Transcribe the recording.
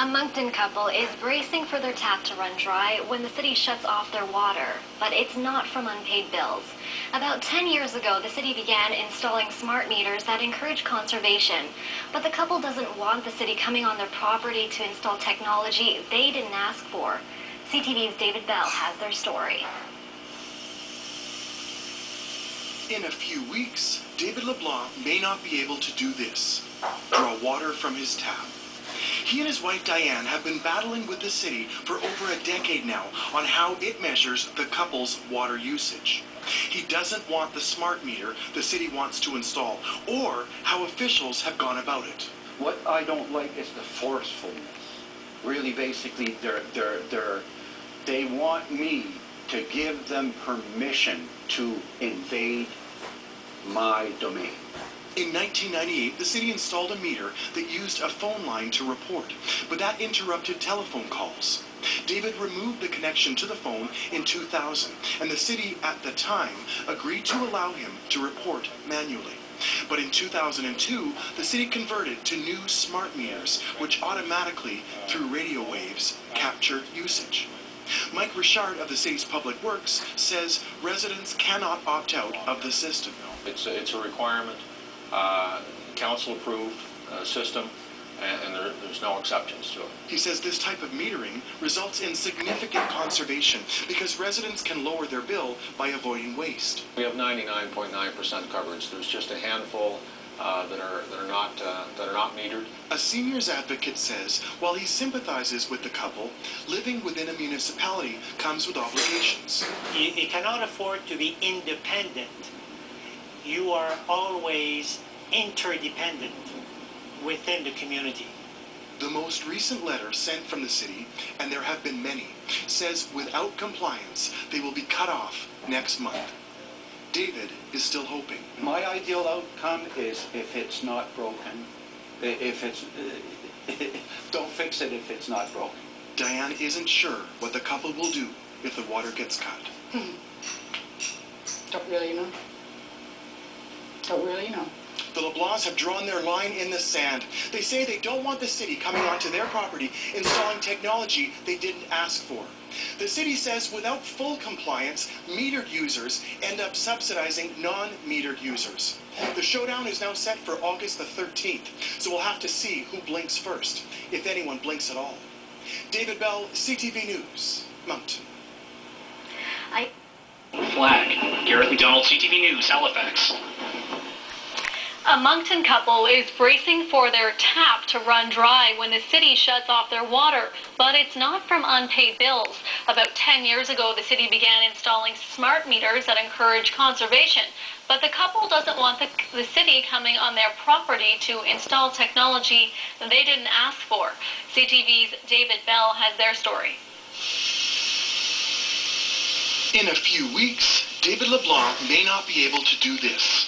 A Moncton couple is bracing for their tap to run dry when the city shuts off their water, but it's not from unpaid bills. About 10 years ago, the city began installing smart meters that encourage conservation, but the couple doesn't want the city coming on their property to install technology they didn't ask for. CTV's David Bell has their story. In a few weeks, David LeBlanc may not be able to do this, draw water from his tap. He and his wife Diane have been battling with the city for over a decade now on how it measures the couple's water usage. He doesn't want the smart meter the city wants to install, or how officials have gone about it. What I don't like is the forcefulness. Really, basically, they want me to give them permission to invade my domain. In 1998, the city installed a meter that used a phone line to report, but that interrupted telephone calls. David removed the connection to the phone in 2000, and the city at the time agreed to allow him to report manually. But in 2002, the city converted to new smart meters, which automatically, through radio waves, capture usage. Mike Richard of the city's Public Works says residents cannot opt out of the system. It's a requirement. Council-approved system, and there's no exceptions to it. He says this type of metering results in significant conservation because residents can lower their bill by avoiding waste. We have 99.9% coverage. There's just a handful that are not metered. A seniors advocate says while he sympathizes with the couple, living within a municipality comes with obligations. You cannot afford to be independent. You are always interdependent within the community. The most recent letter sent from the city, and there have been many, says without compliance, they will be cut off next month. David is still hoping. My ideal outcome is if it's not broken, don't fix it if it's not broken. Diane isn't sure what the couple will do if the water gets cut. Don't really know. Don't really know. The LeBlancs have drawn their line in the sand. They say they don't want the city coming onto their property installing technology they didn't ask for. The city says without full compliance, metered users end up subsidizing non-metered users. The showdown is now set for August the 13th, so we'll have to see who blinks first, if anyone blinks at all. David Bell, CTV News, Moncton. Flag. Garrett McDonald, CTV News, Halifax. A Moncton couple is bracing for their tap to run dry when the city shuts off their water, but it's not from unpaid bills. About 10 years ago, the city began installing smart meters that encourage conservation, but the couple doesn't want the city coming on their property to install technology they didn't ask for. CTV's David Bell has their story. In a few weeks, David LeBlanc may not be able to do this,